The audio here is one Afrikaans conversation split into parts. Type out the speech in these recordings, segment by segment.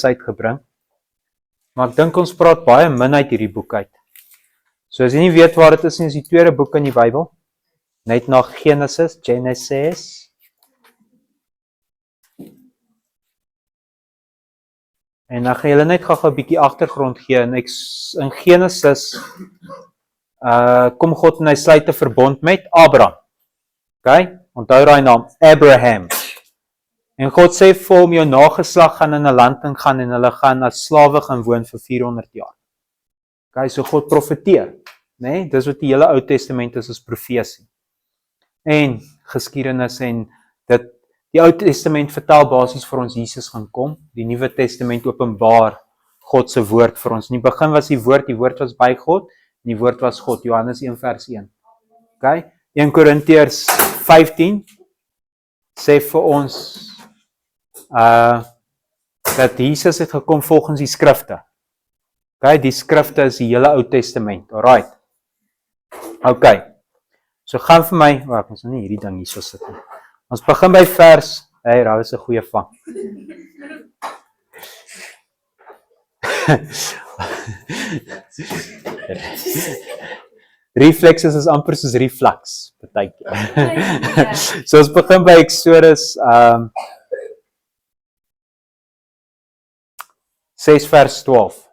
niks uitgebring. Maar ek dink ons praat baie min uit hierdie boek uit. So as jy nie weet waar dit is nie, is die tweede boek in die Bybel. Net na Genesis. En dan gaan julle net gou 'n bietjie agtergrond gee. En in Genesis kom God en hy sluit 'n verbond met Abraham. Okay? Onthou daai naam, Abraham. En God sê vir hom, jou nageslag gaan in 'n land ingaan en hulle gaan as slawe gaan woon vir 400 jaar. Okay, so God profeteer, né? Dis wat die hele Ou Testament is profesie. En geskiedenis en die Ou Testament vertel basies vir ons Jesus gaan kom. Die Nuwe Testament openbaar God se woord vir ons. In die begin was die woord was by God, en die woord was God. Johannes 1 vers 1. Okay? 1 Korintiërs 15 sê vir ons dat Jesus het gekom volgens die skrifte. Okay, die skrifte is die hele Ou Testament. Alright. Okay. So gaan vir my, ek moet nou nie hierdie ding hier so sit nie. Ons begin by vers, daar is 'n goeie vang. Reflexes is amper soos reflux, partykeer. So ons begin by Exodus 6 vers 12.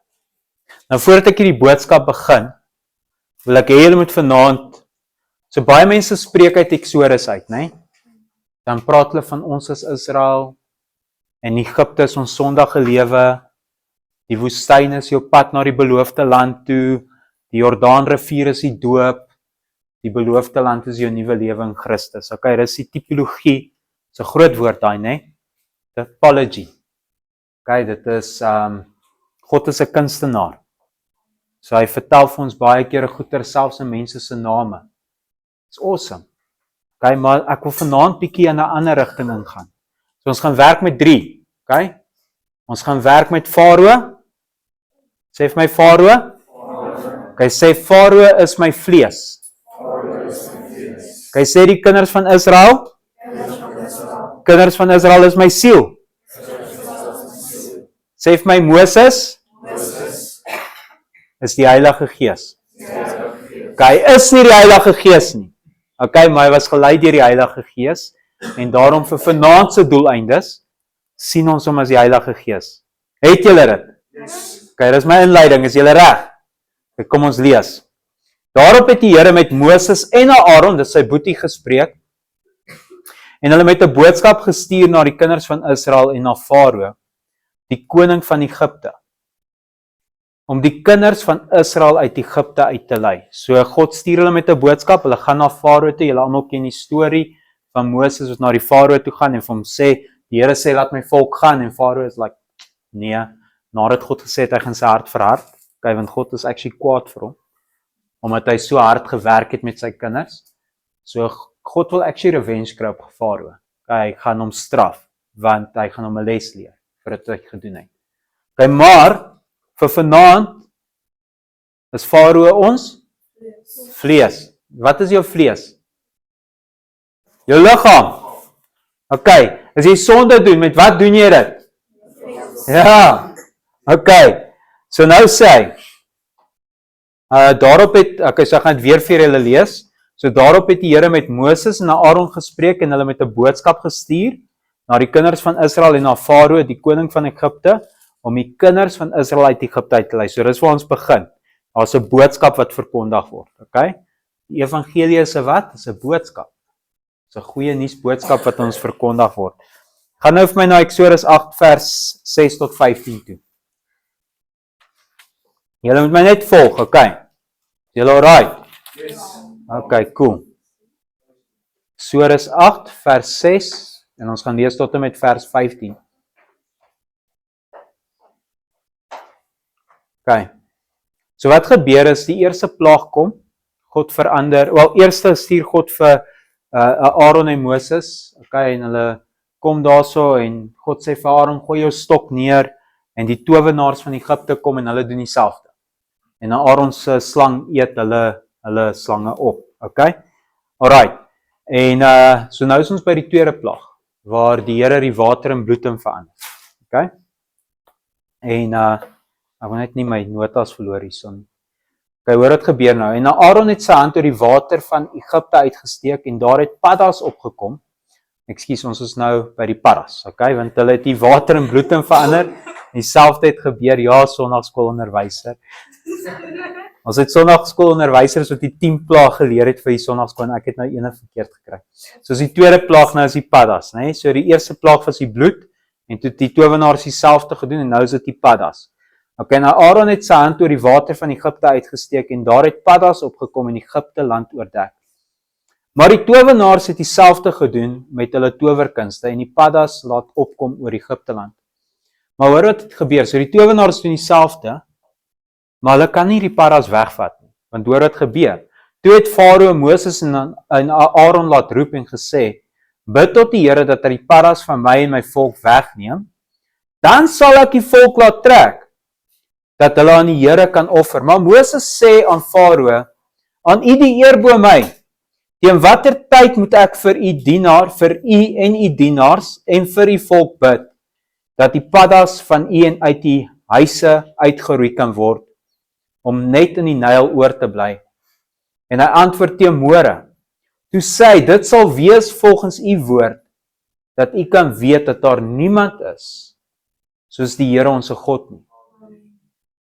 Nou voordat ek hierdie boodskap begin, wil ek hê julle moet vanaand, so baie mense spreek uit Exodus uit, né? Dan praat hulle van ons as Israel, en Egipte is ons sondige lewe, die woestyn is jou pad na die beloofde land toe, die Jordaanrivier is die doop, die beloofde land is jou nuwe lewe in Christus. Okay, dis die tipologie, dis 'n groot woord daai, né? Typology. Okay, dit is, God is 'n kunstenaar. So hy vertel vir ons baie kere goeie selfs in mense se name. It's awesome. Okay, maar ek wil vanaand bietjie in 'n ander rigting ingaan. So ons gaan werk met 3, okay? Ons gaan werk met Farao. Sê vir my Farao. Okay, sê Farao is my vlees. Okay, sê die kinders van Israel. Kinders van Israel is my siel. Sê vir my Moses. Is die Heilige Gees. Okay, is nie die Heilige Gees nie. Okay, maar hy was gelei deur die Heilige Gees en daarom vir vanaand se doeleindes sien ons hom as die Heilige Gees. Het julle dit? Yes. Okay, dis my inleiding, is julle reg? Okay, kom ons lees. Daarop het die Here met Moses en Aaron, dis sy boetie, gespreek en hulle met 'n boodskap gestuur na die kinders van Israel en na Farao, die koning van Egipte, om die kinders van Israel uit Egipte uit te lei. So God stuur hulle met 'n boodskap, hulle gaan na Farao toe, julle almal ken die storie van Moses wat na die Farao toe gaan en vir hom sê, die Here sê laat my volk gaan en Farao is like, nee, nadat God gesê het hy gaan sy hart verhard, okay, want God is actually kwaad vir hom, omdat hy so hard gewerk het met sy kinders. So God wil actually revenge kry op Farao. Okay, hy gaan hom straf, want hy gaan hom 'n les leer vir wat hy gedoen het. Okay, maar vir vanaand is Farao ons vlees. Wat is jou vlees? Jou liggaam. Okay, as jy sonde doen, met wat doen jy dit? Ja. Okay. So nou sê hy, daarop het, okay, so ek gaan dit weer vir julle lees. So daarop het die Here met Moses en Aaron gespreek en hulle met 'n boodskap gestuur na die kinders van Israel en na Farao, die koning van Egipte, om die kinders van Israel uit Egipte uit te lei. So dis waar ons begin. Daar's 'n boodskap wat verkondig word, okay? Die evangelie is 'n wat? Dis 'n boodskap. Dis 'n goeie nuusboodskap wat ons verkondig word. Gaan nou vir my na Exodus 8 vers 6 tot 15 toe. Julle moet my net volg, okay? Julle alright? Yes. Okay, cool. Exodus 8 vers 6 en ons gaan lees tot en met vers 15. Okay. So wat gebeur is, die eerste plaag kom, God verander, eers stuur God vir Aaron en Moses, okay, en hulle kom daarso en God sê vir Aaron, gooi jou stok neer en die towenaars van Egipte kom en hulle doen dieselfde. En Aaron se slang eet hulle slange op, okay? Alright. En so nou is ons by die tweede plaag waar die Here die water in bloed verander. Okay? En ek wil net nie my notas verloor hierson. Okay, hoor wat gebeur nou. En Aaron het sy hand oor die water van Egipte uitgesteek en daar het paddas opgekom. Ekskuus, ons is nou by die paddas, okay? Want hulle het die water in bloed verander. Dieselfde het gebeur, ja, sondagskoolonderwyser. Ons het sondagskoolonderwysers wat die 10 plaag geleer het vir die sondagskool en ek het nou ene verkeerd gekry. So as die tweede plaag nou is die paddas, né? So die eerste plaag was die bloed en toe die towenaars dieselfde gedoen en nou is dit die paddas. Okay, nou Aaron het sy hand oor die water van Egipte uitgesteek en daar het paddas opgekom en Egipte land oordek. Maar die towenaars het dieselfde gedoen met hulle towerkunste en die paddas laat opkom oor Egipte land. Maar hoor wat het gebeur, so die towenaars doen dieselfde, maar hulle kan nie die paddas wegvat nie, want hoor wat gebeur. Toe het Farao Moses en Aaron laat roep en gesê, bid tot die Here dat hy die paddas van my en my volk wegneem, dan sal ek die volk laat trek, dat hulle aan die Here kan offer. Maar Moses sê aan Farao, aan u die eer bo my, teen watter tyd moet ek vir u dienaar, vir u en u dienaars en vir u volk bid, dat die paddas van u en uit die huise uitgeroei kan word, om net in die Nyl oor te bly. En hy antwoord teen môre. Toe sê hy, dit sal wees volgens u woord, dat u kan weet dat daar niemand is, soos die Here ons God nie.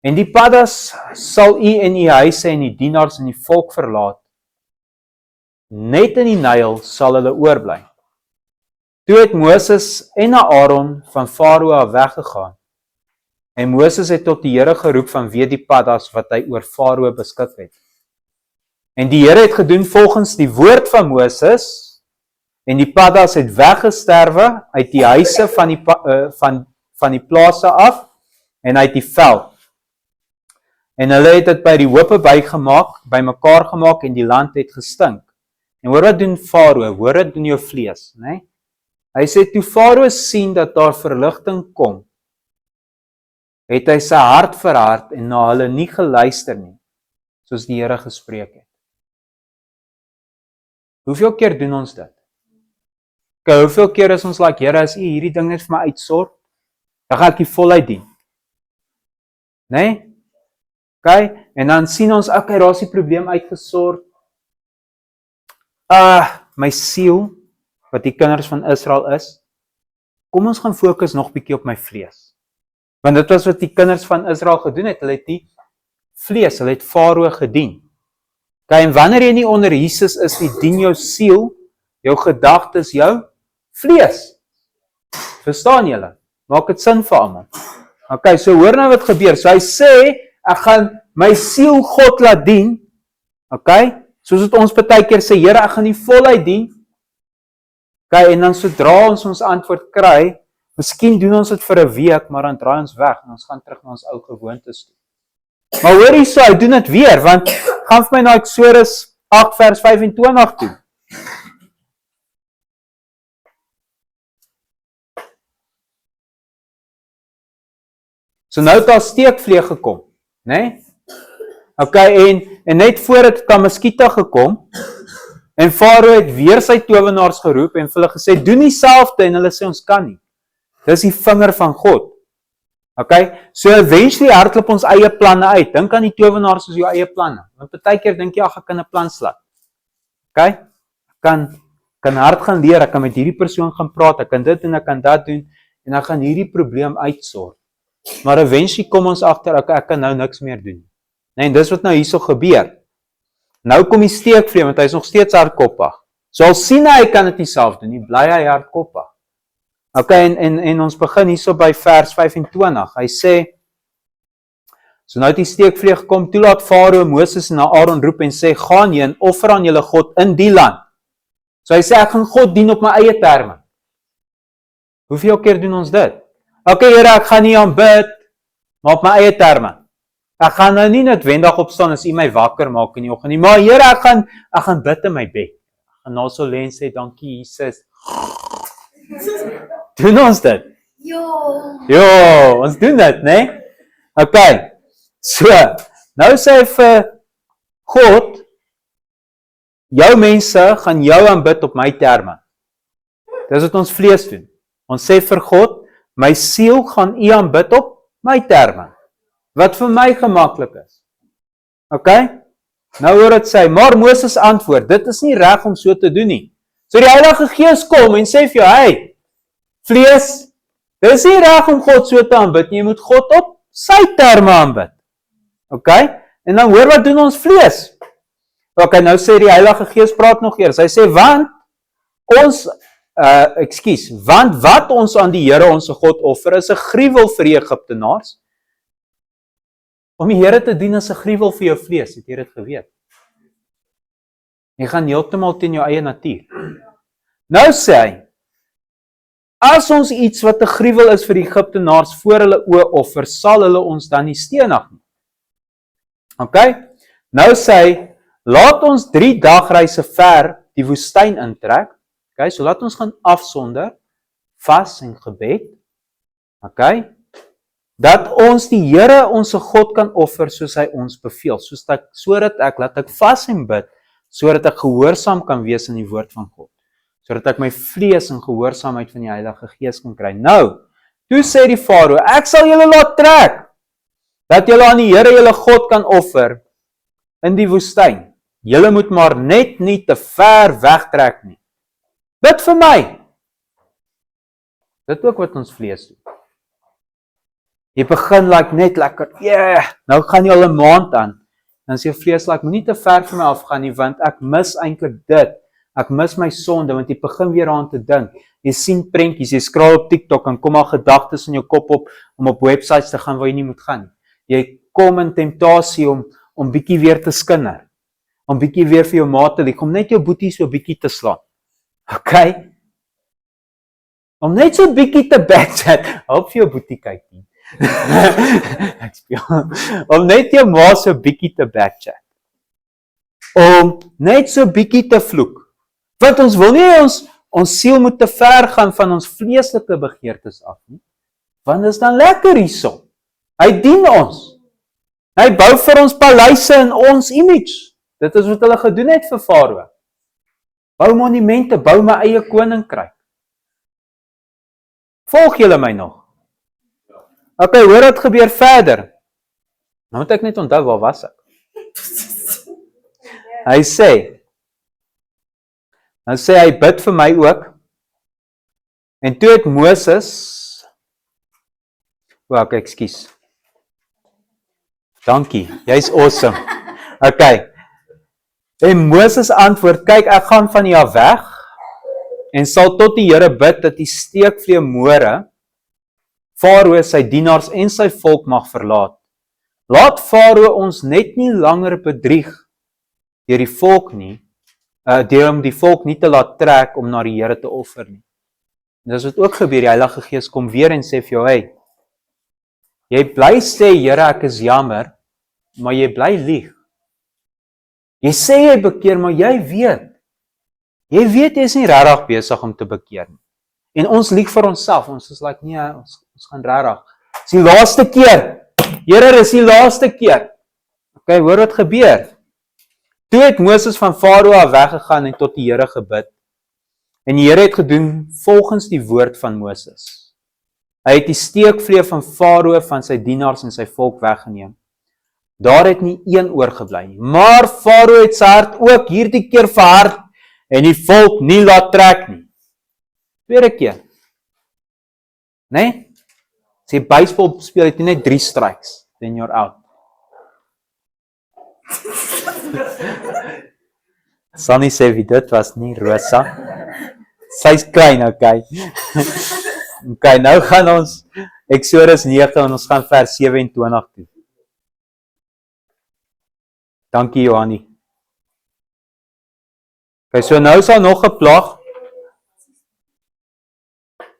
En die paddas sal u en u huise en die dienaars en die volk verlaat. Net in die Nyl sal hulle oorbly. Toe het Moses en Aaron van Farao af weggegaan. En Moses het tot die Here geroep vanweë die paddas wat hy oor Farao beskik het. En die Here het gedoen volgens die woord van Moses en die paddas het weggesterwe uit die huise van die plase af en uit die veld. En hulle het dit by die hope bymekaar gemaak en die land het gestink. En hoor wat doen Farao, hoor wat doen jou vlees, né? Hy sê toe Farao sien dat daar verligting kom, het hy sy hart verhard en na hulle nie geluister nie, soos die Here gespreek het. Hoeveel keer doen ons dit? Okay, hoeveel keer is ons like, Here, as u hierdie ding net vir my uitsort, dan gaan ek die voluit dien. Nee? Okay, en dan sien ons, okay, daar is die probleem uitgesort. My siel, wat die kinders van Israel is, kom ons gaan fokus nog bietjie op my vlees. Want dit was wat die kinders van Israel gedoen het, hulle het die vlees, hulle het Farao gedien. Okay, en wanneer jy nie onder Jesus is, die dien jou siel, jou gedagtes, jou vlees. Verstaan julle? Maak dit sin vir almal. Okay, so hoor nou wat gebeur. So hy sê, ek gaan my siel God laat dien. Okay, soos het ons baie keer sê, Here, ek gaan nie voluit dien. Okay, en dan sodra ons antwoord kry, miskien doen ons dit vir 'n week, maar dan draai ons weg en ons gaan terug na ons ou gewoontes toe. Maar hoor hierso, hy doen dit weer, want gaan vir my na Eksodus 8 vers 25 toe. So nou het daar steekvleeg gekom, né? Okay, en net voor dit het muskiete gekom, en Farao het weer sy towenaars geroep en vir hulle gesê, doen dieselfde, en hulle sê, ons kan nie. Dis die vinger van God. Okay, so eventually hardloop ons eie planne uit. Dink aan die towenaars soos jou eie planne. Want baie keer dink jy, ag, ek kan 'n plan slat. Okay, ek kan hard gaan leer, ek kan met hierdie persoon gaan praat, ek kan dit en ek kan dat doen, en ek gaan hierdie probleem uitsort. Maar eventually kom ons agter, ek kan nou niks meer doen. Nee, en dis wat nou hierso gebeur. Nou kom die steekvleeg, want hy is nog steeds hardkoppig. So al sien hy kan dit nie self doen nie, bly hy hardkoppig. Okay, en ons begin hierso by vers 25. Hy sê, so nou het die steekvleeg gekom, toe laat Farao Moses en Aaron roep en sê, gaan jy en offer aan julle God in die land. So hy sê, ek gaan God dien op my eie terme. Hoeveel keer doen ons dit? Okay, Here, ek gaan nie aanbid, maar op my eie terme. Ek gaan nou nie noodwendig opstaan as u my wakker maak in die oggend nie, maar Here, ek gaan bid in my bed. Ek gaan nou so lê en sê, dankie Jesus. Doen ons dit? Jo, ons doen dit, né? Okay, so, nou sê hy vir God, jou mense gaan jou aanbid op my terme. Dis wat ons vlees doen. Ons sê vir God, my siel gaan u aanbid op My terme, wat vir my gemaklik is. Okay? Nou hoor dit sê, maar Moses antwoord, dit is nie reg om so te doen nie. So die Heilige Gees kom en sê vir jou, hey, vlees, dit is nie reg om God so te aanbid nie, jy moet God op sy terme aanbid. Okay? En dan hoor wat doen ons vlees? Okay, nou sê die Heilige Gees praat nog eers. Hy sê, want wat ons aan die Here ons God offer is 'n gruwel vir die Egiptenaars. Om die Here te dien is 'n gruwel vir jou vlees, het jy dit geweet? Jy gaan heeltemal teen jou eie natuur. Nou sê hy, as ons iets wat 'n gruwel is vir die Egiptenaars voor hulle oë offer, sal hulle ons dan nie stenig nie. Okay? Nou sê hy, laat ons 3 dagreise ver die woestyn intrek. Okay, so laat ons gaan afsonder, vas en gebed. Okay? Dat ons die Here ons God kan offer soos hy ons beveel, sodat ek laat ek vas en bid, sodat ek gehoorsaam kan wees in die woord van God. Sodat ek my vlees in gehoorsaamheid van die Heilige Gees kan kry. Nou, toe sê die Farao, ek sal julle laat trek, dat julle aan die Here julle God kan offer in die woestyn. Julle moet maar net nie te ver wegtrek nie. Bid vir my. Dit ook wat ons vlees doen. Jy begin net lekker, nou gaan jy al 'n maand aan. Dan sê jou vlees, moenie te ver van my afgaan nie, want ek mis eintlik dit. Ek mis my sonde, want jy begin weer aan te dink. Jy sien prentjies, jy scroll op TikTok en kom al gedagtes in jou kop op om op websites te gaan waar jy nie moet gaan nie. Jy kom in temptasie om bietjie weer te skinder. Om bietjie weer vir jou maat te lieg, om net jou boetie so bietjie te slaan. Okay? Om net so bietjie te backchat. Hoop vir jou boetie kyk nie. Ek speel. Om net jou ma so bietjie te backchat. Om net so bietjie te vloek. Want ons wil nie ons siel moet te ver gaan van ons vleeslike begeertes af nie. Want dit is dan lekker hierso. Hy dien ons. Hy bou vir ons paleise in ons image. Dit is wat hulle gedoen het vir Farao. Bou monumente, bou my eie koninkryk. Volg julle my nog? Okay, hoor wat gebeur verder. Nou moet ek net onthou, waar was ek? Hy sê, hy bid vir my ook. En toe het Moses, ekskuus. Dankie, jy's awesome. Okay. En Moses antwoord, kyk, ek gaan van jou weg en sal tot die Here bid dat die steekvleemore Farao, sy dienaars en sy volk mag verlaat. Laat Farao ons net nie langer bedrieg deur die volk nie, deur om die volk nie te laat trek om na die Here te offer nie. En dis wat ook gebeur, die Heilige Gees kom weer en sê vir jou, hey, jy bly sê, Here, ek is jammer, maar jy bly lieg. Jy sê jy bekeer, maar jy weet jy is nie regtig besig om te bekeer nie. En ons lieg vir onsself, ons is nee, ons gaan regtig. Dis die laaste keer. Here, dis die laaste keer. Okay, hoor wat gebeur. Toe het Moses van Farao af weggegaan en tot die Here gebid. En die Here het gedoen volgens die woord van Moses. Hy het die steekvlee van Farao, van sy dienaars en sy volk weggeneem. Daar het nie een oorgebly nie. Maar Farao het sy hart ook hierdie keer verhard en die volk nie laat trek nie. Tweede keer. Nee? As jy baseball speel, het jy net 3 strikes, then you're out. Sonny sê wie dit was nie, Rosa. Sy's klein, okay. Okay, nou gaan ons Exodus 9 en ons gaan vers 27 toe. Dankie Johannie. Okay, so nou is daar nog 'n plaag.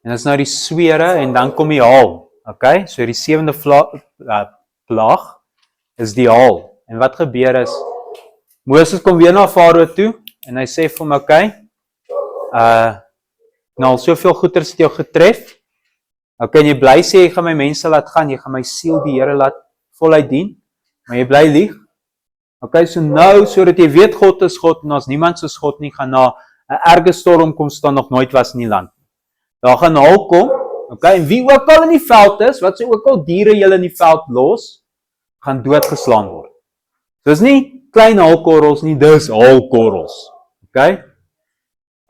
En dit is nou die swere en dan kom die haal. Okay, so die 7de plaag is die haal. En wat gebeur is, Moses kom weer na Farao toe en hy sê vir hom, okay, nou soveel goeders het jou getref. Okay, en jy bly sê, jy gaan my mense laat gaan, jy gaan my siel die Here laat voluit dien, maar jy bly lieg. Okay, so nou, sodat jy weet God is God en as niemand soos God nie, gaan na 'n erge storm kom staan nog nooit was in die land. Daar gaan haal kom, Okay, en wie ook al in die veld is, wat sê ook al diere julle in die veld los, gaan doodgeslaan word. Dis nie klein haalkorrels nie, dis haalkorrels. Okay?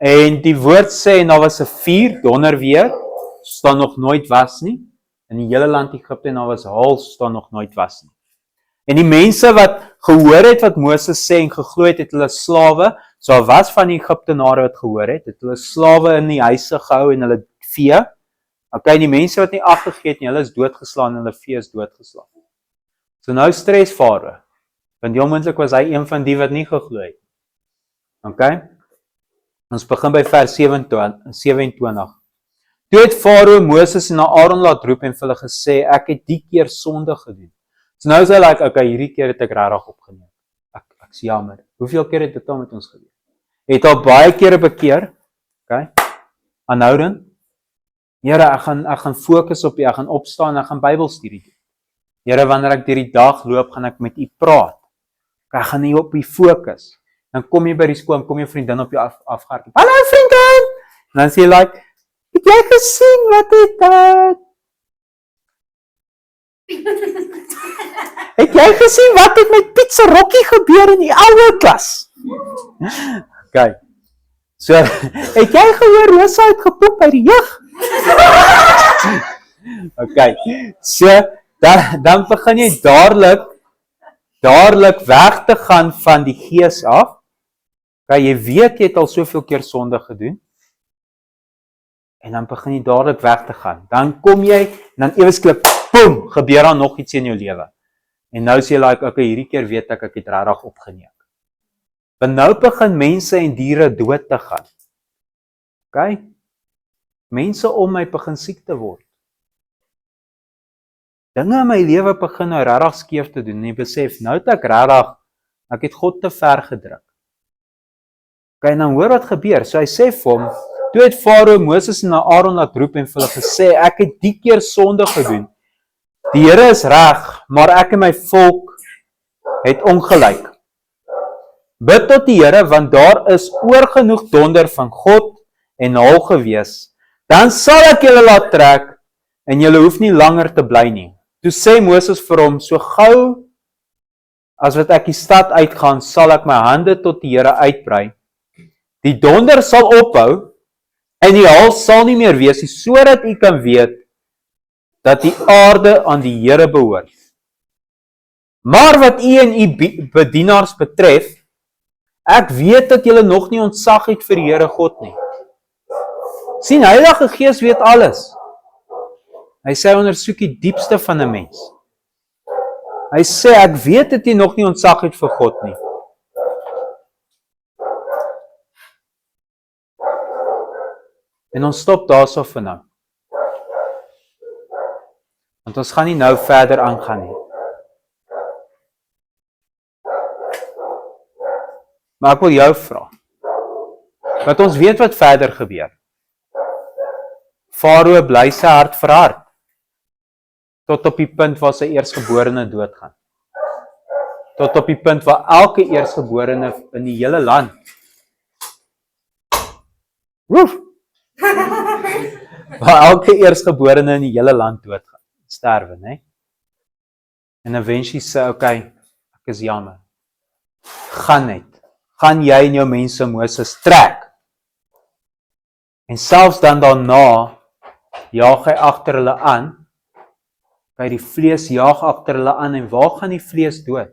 En die woord sê, en daar was 'n vuur, donder weer, staan nog nooit was nie. In die hele land Egipte en daar was haal, staan nog nooit was nie. En die mense wat gehoor het wat Moses sê en geglo het hulle slawe, so was van die Egiptenare wat gehoor het hulle slawe in die huise gehou en hulle vee. Okay, die mense wat nie afgegee het nie, hulle is doodgeslaan en hulle vee is doodgeslaan. So nou stres Farao. Want heel moontlik was hy een van die wat nie geglo het. Okay? Ons begin by vers 27. Toe het Farao Moses en Aaron laat roep en vir hulle gesê, ek het die keer sonde gedoen. So nou is hy like, okay, hierdie keer het ek regtig opgeneem. Ek's jammer. Hoeveel keer het dit al met ons gebeur? Het al baie kere bekeer. Okay? Aanhoudend. Here, ek gaan fokus op U, ek gaan opstaan, ek gaan Bybelstudie doen. Here, wanneer ek deur die dag loop, gaan ek met U praat. Ek gaan nie op U fokus. Dan kom jy by die skool, kom jy vriendin op jou afgehardloop. Hallo vriendin! En dan sê jy like, het jy gesien wat het jy gesien wat het met Piet se rokkie gebeur in die ouer klas? Okay. So, het jy gehoor Rosa het gepoep by die jeug? Okay. So, dan begin jy dadelik weg te gaan van die gees af. Okay, jy weet jy het al soveel keer sonde gedoen. En dan begin jy dadelik weg te gaan. Dan kom jy, en dan ewesklik, boem, gebeur daar nog iets in jou lewe. En nou sê jy like, okay, hierdie keer weet ek het regtig opgeneem. Want nou begin mense en diere dood te gaan. Okay? Mense om my begin siek te word. Dinge in my lewe begin nou regtig skeef te doen. En jy besef, nou het ek regtig, ek het God te ver gedruk. Okay, en dan hoor wat gebeur. So hy sê vir hom, toe het Farao Moses en Aaron laat roep en vir hulle gesê, ek het die keer sonde gedoen. Die Here is reg, maar ek en my volk het ongelyk. Bid tot die Here, want daar is oorgenoeg donder van God en haal gewees. Dan sal ek julle laat trek en julle hoef nie langer te bly nie. Toe sê Moses vir hom, so gou as wat ek die stad uitgaan, sal ek my hande tot die Here uitbrei. Die donder sal ophou en die haal sal nie meer wees nie, sodat u kan weet dat die aarde aan die Here behoort. Maar wat u en u bedienaars betref, ek weet dat julle nog nie ontzag het vir die Here God nie. Sien, Heilige Gees weet alles. Hy sê, ondersoek die diepste van 'n mens. Hy sê, ek weet dat jy nog nie ontzag het vir God nie. En ons stop daarso vir nou. Want ons gaan nie nou verder aangaan nie. Maar ek wil jou vra. Want ons weet wat verder gebeur. Farao bly sy hart verhard. Tot op die punt waar sy eersgeborene doodgaan. Tot op die punt waar elke eersgeborene in die hele land waar elke eersgeborene in die hele land doodgaan. Sterwe, né? En eventually sê, okay, ek is jammer. Gaan net. Gaan jy en jou mense Moses trek. En selfs dan daarna jaag hy agter hulle aan. By die vlees jaag agter hulle aan en waar gaan die vlees dood?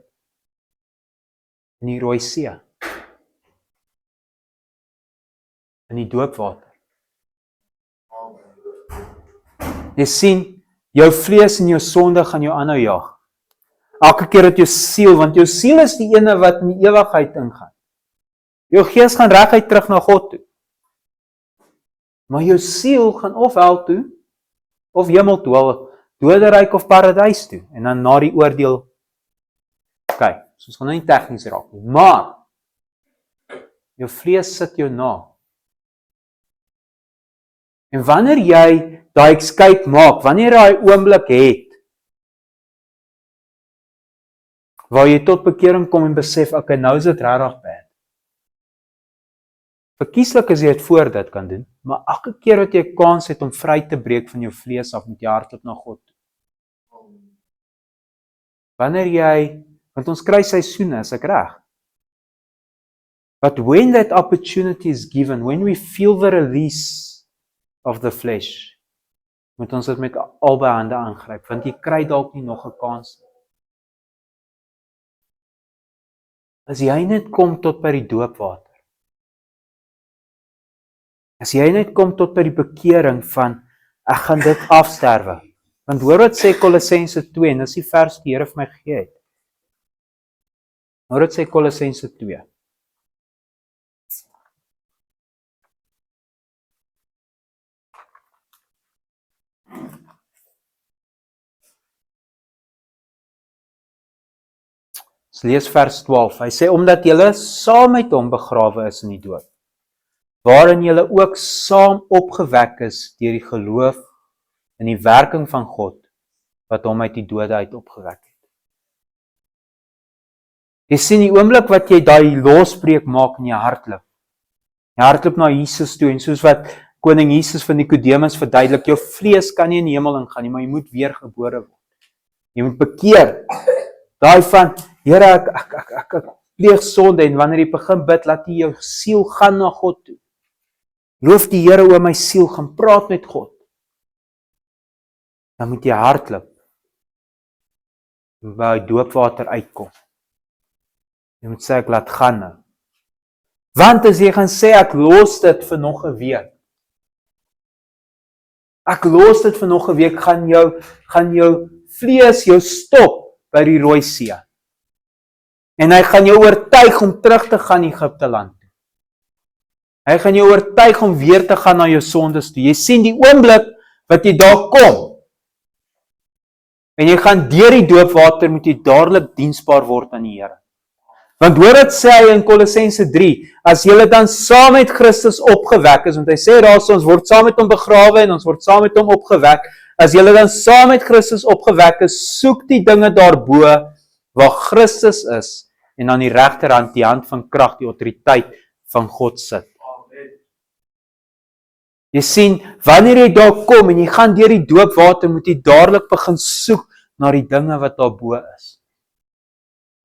In die Rooi See. In die doopwater. Jy sien, jou vlees en jou sonde gaan jou aanhou jaag. Elke keer dat jou siel, want jou siel is die ene wat in die ewigheid ingaan. Jou gees gaan reguit terug na God toe. Maar jou siel gaan of hel toe, of hemel toe, doderyk of paradys toe. En dan na die oordeel, kyk, ons gaan nou nie tegnies raak nie, maar, jou vlees sit jou na. En wanneer jy daai escape maak, wanneer jy daai oomblik het, waar jy tot bekering kom en besef, okay, nou is dit regtig bad. Verkieslik as jy dit voor dit kan doen, maar elke keer wat jy 'n kans het om vry te breek van jou vlees af, moet jy hardloop na God toe. Wanneer jy, want ons kry seisoene, is ek reg? But when that opportunity is given, when we feel the release of the flesh, moet ons dit met albei hande aangryp, want jy kry dalk nie nog 'n kans. As jy net kom tot by die doopwater, as jy net kom tot by die bekering van, ek gaan dit afsterwe, want hoor wat sê Kolossense 2, en dis die vers die Here vir my gegee het. Hoor wat sê Kolossense 2. Ons lees vers 12, hy sê, omdat julle saam met hom begrawe is in die dood, waarin julle ook saam opgewek is deur die geloof in die werking van God, wat hom uit die dode uit opgewek het. Jy sien die oomblik wat jy daai losbreek maak in jou hardloop. Jy hardloop na Jesus toe, en soos wat koning Jesus van Nikodemus verduidelik, jou vlees kan nie in die hemel ingaan nie, maar jy moet weer gebore word. Jy moet bekeer. Daai van, Here, ek pleeg sonde, en wanneer jy begin bid, laat jy jou siel gaan na God toe. Loof die Here oor my siel, gaan praat met God. Dan moet jy hardloop. En by doopwater uitkom. Jy moet sê, ek laat gaan nou. Want as jy gaan sê, ek los dit vir nog 'n week. Ek los dit vir nog 'n week, gaan jou vlees jou stop by die Rooi See. En hy gaan jou oortuig om terug te gaan Egipte land toe. Hy gaan jou oortuig om weer te gaan na jou sondes toe. Jy sien die oomblik wat jy daar kom, en jy gaan deur die doopwater, moet jy dadelik diensbaar word aan die Here. Want hoor dit sê hy in Kolossense 3, as julle dan saam met Christus opgewek is, want hy sê daar, ons word saam met hom begrawe en ons word saam met hom opgewek, as julle dan saam met Christus opgewek is, soek die dinge daarbo waar Christus is, en aan die regterhand die hand van krag, die autoriteit van God sit. Jy sien, wanneer jy daar kom en jy gaan deur die doopwater, moet jy dadelik begin soek na die dinge wat daarbo is.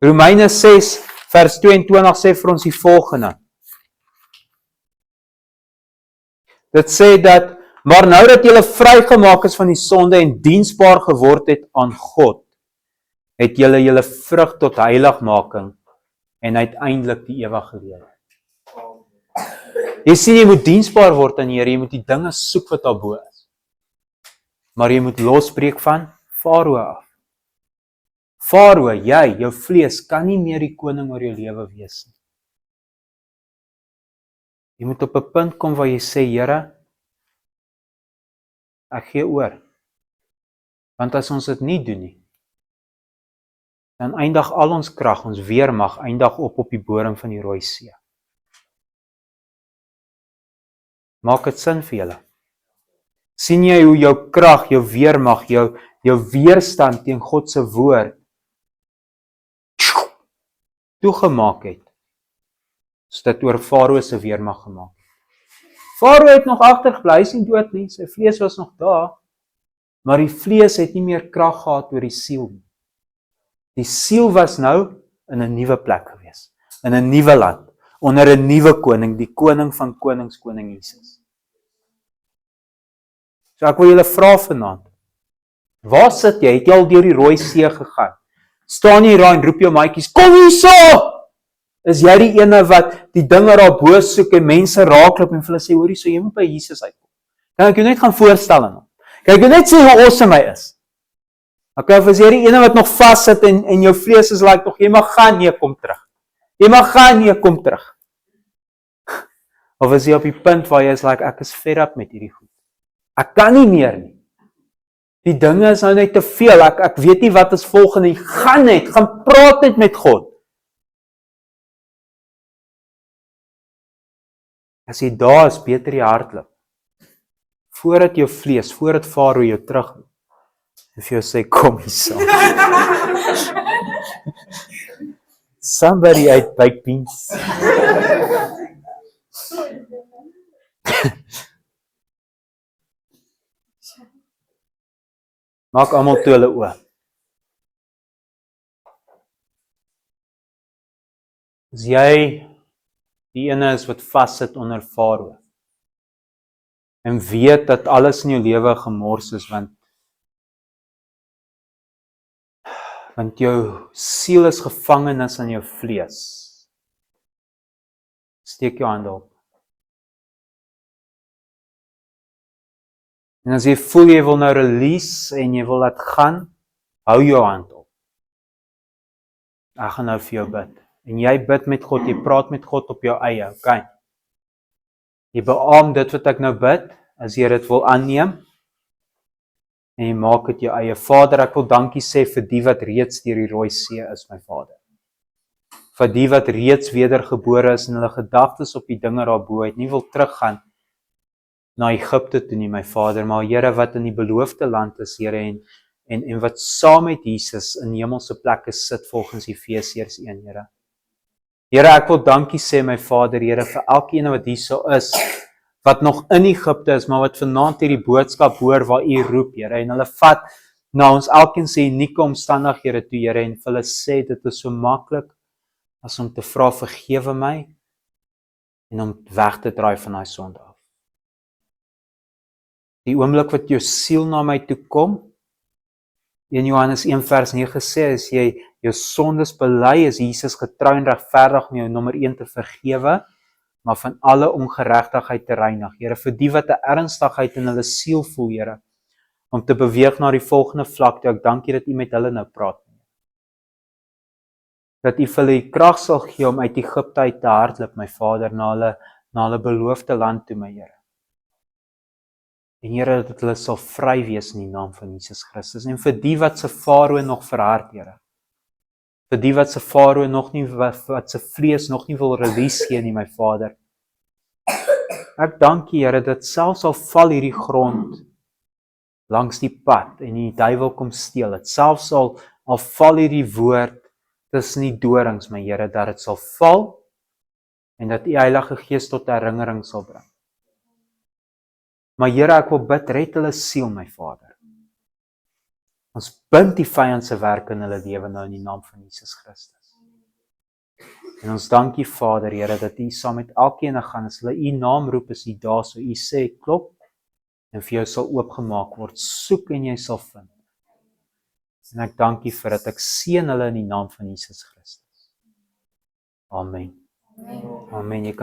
Romeine 6 vers 22 sê vir ons die volgende. Dit sê dat, maar nou dat julle vrygemaak is van die sonde en diensbaar geword het aan God, het julle vrug tot heiligmaking en uiteindelik die ewige lewe. Jy sien, jy moet diensbaar word aan die Here, jy moet die dinge soek wat daarbo is. Maar jy moet losbreek van Farao af. Farao, jy, jou vlees, kan nie meer die koning oor jou lewe wees nie. Jy moet op 'n punt kom waar jy sê, Here, ek gee oor. Want as ons dit nie doen nie, dan eindig al ons krag, ons weermag, eindig op die bodem van die Rooi See. Maak dit sin vir julle? Sien jy hoe jou krag, jou weermag, jou weerstand teen God se woord toegemaak het, as dit oor Farao se weermag gemaak het. Farao het nog agtergebly, hy is nie dood nie, sy vlees was nog daar, maar die vlees het nie meer krag gehad oor die siel nie. Die siel was nou in 'n nuwe plek gewees, in 'n nuwe land, onder 'n nuwe koning, die koning van konings, koning Jesus. So ek wil julle vra vanaand, waar sit jy? Het jy al deur die Rooi See gegaan? Staan jy daar en roep jou maatjies, kom hierso! Is jy die ene wat die dinge daarbo soek en mense raakloop en vir hulle sê, hoor hierso, jy moet by Jesus uitkom. Kan ek jou net gaan voorstel aan hom? Kan ek jou net sê hoe awesome hy is? Okay, of is jy die ene wat nog vassit en jou vlees is like, nog, jy mag gaan, nee, kom terug. Jy mag gaan, nee, kom terug. Of is jy op die punt waar jy is like, ek is fed up met hierdie goed. Ek kan nie meer nie. Die dinge is nou net te veel, ek weet nie wat is volgende, gaan praat net met God. As jy daar is, beter jy hardloop. Voordat jou vlees, voordat Farao jou terug, en vir jou sê, kom hierso. Somebody uit baked beans. Maak almal toe hulle oë. As jy die ene is wat vassit onder Farao en weet dat alles in jou lewe gemors is, want jou siel is gevangenes aan jou vlees. Steek jou hande op. En as jy voel jy wil nou release en jy wil laat gaan, hou jou hand op. Ek gaan nou vir jou bid. En jy bid met God, jy praat met God op jou eie, okay? Jy beamoen dit wat ek nou bid, as jy dit wil aanneem, en jy maak dit jou eie. Vader, ek wil dankie sê vir die wat reeds deur die Rooi See is, my Vader. Vir die wat reeds wedergebore is en hulle gedagtes op die dinge daarbo het, nie wil teruggaan na Egipte toe nie, my Vader, maar Here wat in die beloofde land is, Here, en wat saam met Jesus in hemelse plekke sit volgens Efesiërs 1, Here. Here, ek wil dankie sê, my Vader, Here, vir elkeen wat hierso is, wat nog in Egipte is, maar wat vanaand hierdie boodskap hoor waar U roep, Here, en hulle vat na ons elkeen se unieke omstandighede toe, Here, en vir hulle sê, dit is so maklik as om te vra, vergewe my, en om weg te draai van daai sonde af. Die oomblik wat jou siel na my toe kom, in Johannes 1 vers 9 sê, as jy jou sondes bely, is Jesus getrou en regverdig om jou nommer 1 te vergewe, maar van alle ongeregtigheid te reinig. Here, vir die wat 'n ernstigheid in hulle siel voel, Here, om te beweeg na die volgende vlak, toe ek dank U dat U met hulle nou praat. Dat U vir hulle die krag sal gee om uit Egipte uit te hardloop, my Vader, na hulle beloofde land toe, my Here. En Here, dat hulle sal vry wees in die naam van Jesus Christus. En vir die wat se Farao nog verhard, Here. Vir die wat se Farao nog nie, wat se vlees nog nie wil release gee nie, my Vader. Ek dank U, Here, dat selfs al val hierdie grond langs die pad en die duiwel kom steel het, selfs al val hierdie woord tussen die dorings, my Here, dat dit sal val en dat U Heilige Gees tot herinnering sal bring. Maar Here, ek wil bid, red hulle siel, my Vader. Ons bind die vyand se werk in hulle lewe nou in die naam van Jesus Christus. En ons dank U, Vader, Here, dat U saam met elkeen gaan, as hulle U naam roep, is U daar, so U sê, klop, en vir jou sal oopgemaak word, soek en jy sal vind. En ek dank U vir dat ek seën hulle in die naam van Jesus Christus. Amen. Amen. Amen.